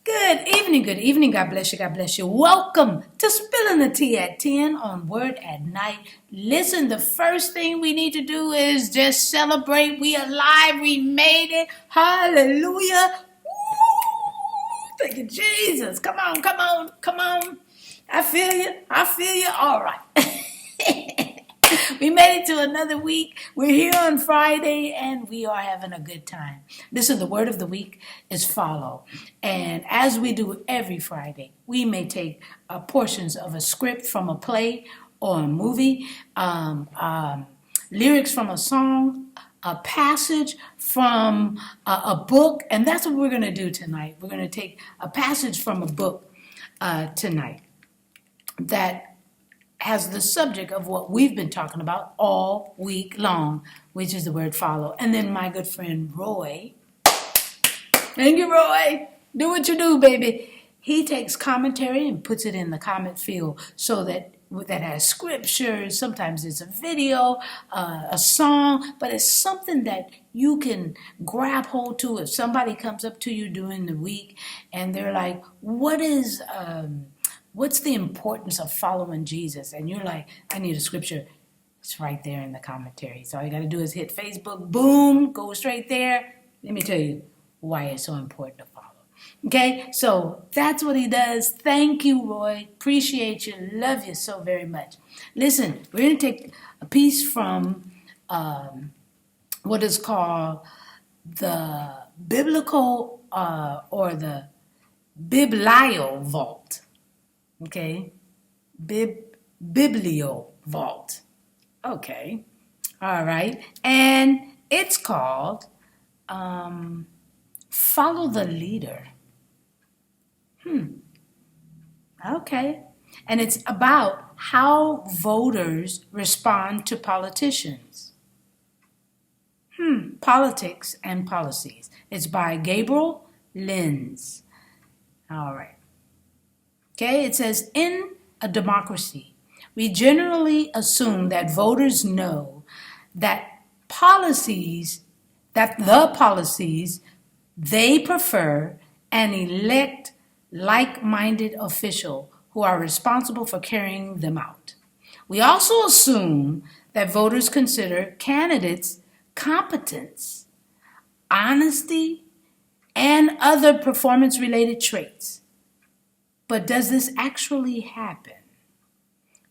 Good evening. God bless you. God bless you. Welcome to Spilling the Tea at 10 on Word at Night. Listen, the first thing we need to do is just celebrate. We are alive. We made it. Hallelujah. Woo! Thank you, Jesus. Come on. I feel you. All right. We made it to another week. We're here on Friday and we are having a good time. Listen, the word of the week is follow. And as we do every Friday, we may take portions of a script from a play or a movie, lyrics from a song, a passage from a book. And that's what we're going to do tonight. We're going to take a passage from a book tonight that has the subject of what we've been talking about all week long, which is the word follow. And then my good friend Roy, thank you, Roy, do what you do, baby. He takes commentary and puts it in the comment field so that has scriptures. Sometimes it's a video, a song, but it's something that you can grab hold to. If somebody comes up to you during the week and they're like, what's the importance of following Jesus? And you're like, I need a scripture. It's right there in the commentary. So all you got to do is hit Facebook, boom, go straight there. Let me tell you why it's so important to follow. Okay, so that's what he does. Thank you, Roy. Appreciate you. Love you so very much. Listen, we're going to take a piece from what is called the biblical or the Biblio Vault. Okay, Biblio Vault. Okay, all right. And it's called Follow the Leader. Okay. And it's about how voters respond to politicians. Politics and Policies. It's by Gabriel Lenz. All right. Okay, it says, in a democracy, we generally assume that voters know that the policies they prefer and elect like-minded officials who are responsible for carrying them out. We also assume that voters consider candidates' competence, honesty, and other performance-related traits. But does this actually happen?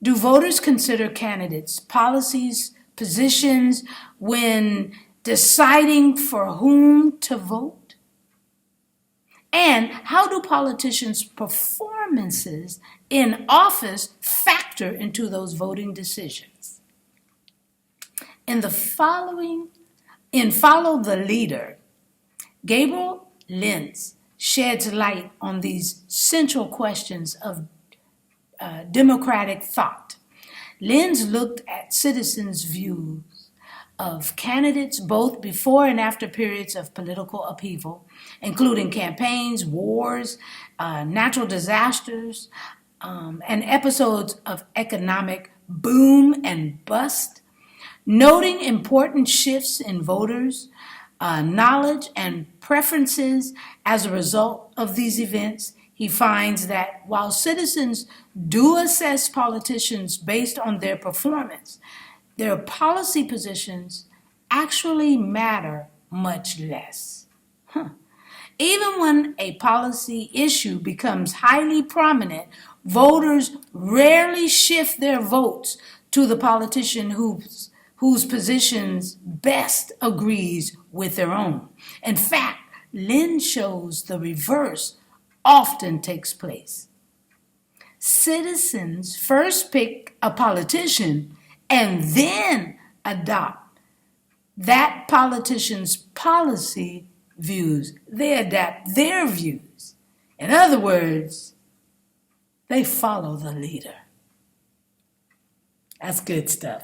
Do voters consider candidates, policies, positions when deciding for whom to vote? And how do politicians' performances in office factor into those voting decisions? In Follow the Leader, Gabriel Lenz sheds light on these central questions of democratic thought. Lenz looked at citizens' views of candidates both before and after periods of political upheaval, including campaigns, wars, natural disasters, and episodes of economic boom and bust, noting important shifts in voters' knowledge and preferences as a result of these events. He finds that while citizens do assess politicians based on their performance, their policy positions actually matter much less. Even when a policy issue becomes highly prominent, voters rarely shift their votes to the politician whose positions best agrees with their own. In fact, Lynn shows the reverse often takes place. Citizens first pick a politician and then adopt that politician's policy views. They adapt their views. In other words, they follow the leader. That's good stuff.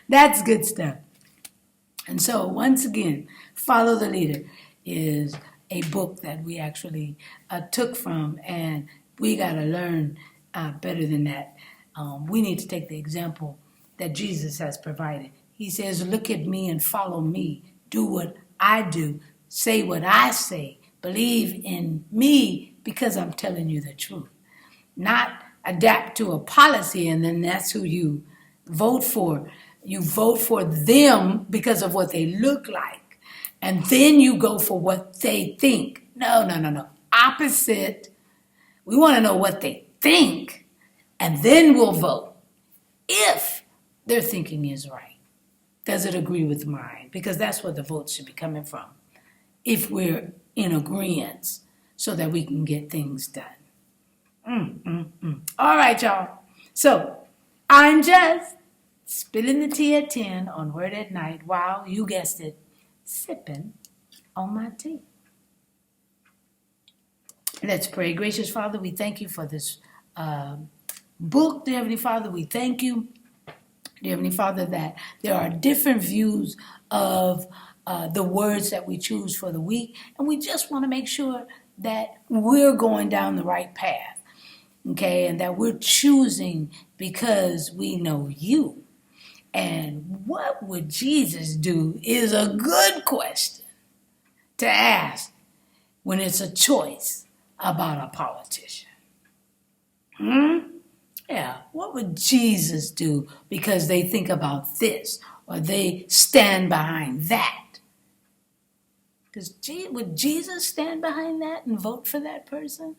That's good stuff. And so, once again, Follow the Leader is a book that we actually took from, and we got to learn better than that. We need to take the example that Jesus has provided. He says, look at me and follow me. Do what I do. Say what I say. Believe in me because I'm telling you the truth. Not adapt to a policy and then that's who you vote for. You vote for them because of what they look like. And then you go for what they think. No. Opposite. We want to know what they think. And then we'll vote. If their thinking is right. Does it agree with mine? Because that's where the votes should be coming from. If we're in agreement so that we can get things done. All right, y'all. So I'm just spilling the tea at 10 on Word at Night while, you guessed it, sipping on my tea. Let's pray. Gracious Father, we thank you for this book. Dear Heavenly Father, we thank you, dear Heavenly Father, that there are different views of the words that we choose for the week. And we just want to make sure that we're going down the right path. Okay, and that we're choosing because we know you. And what would Jesus do is a good question to ask when it's a choice about a politician. Yeah, what would Jesus do because they think about this or they stand behind that? Because would Jesus stand behind that and vote for that person?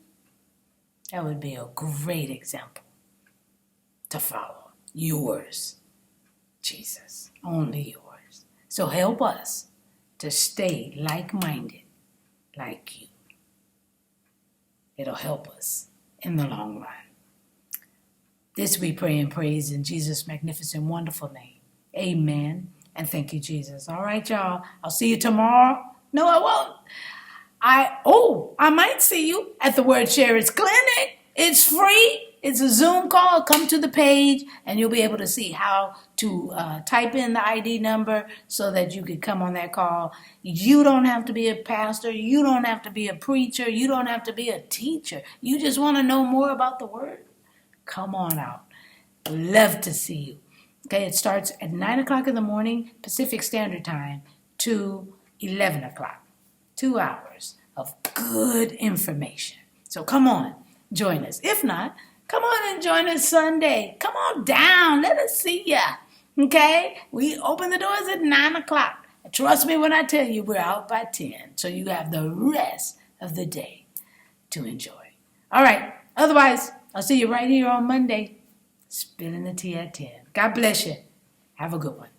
That would be a great example to follow. Yours, Jesus, only yours. So help us to stay like-minded like you. It'll help us in the long run. This we pray and praise in Jesus' magnificent, wonderful name. Amen. And thank you, Jesus. All right, y'all. I'll see you tomorrow. No, I won't. I might see you at the Word Sharers Clinic. It's free. It's a Zoom call. Come to the page and you'll be able to see how to type in the ID number so that you could come on that call. You don't have to be a pastor. You don't have to be a preacher. You don't have to be a teacher. You just want to know more about the Word? Come on out. Love to see you. Okay, it starts at 9 o'clock in the morning, Pacific Standard Time, to 11 o'clock. 2 hours of good information. So come on, join us. If not, come on and join us Sunday. Come on down. Let us see ya. Okay? We open the doors at 9 o'clock. Trust me when I tell you we're out by 10. So you have the rest of the day to enjoy. All right. Otherwise, I'll see you right here on Monday. Spilling the tea at 10. God bless you. Have a good one.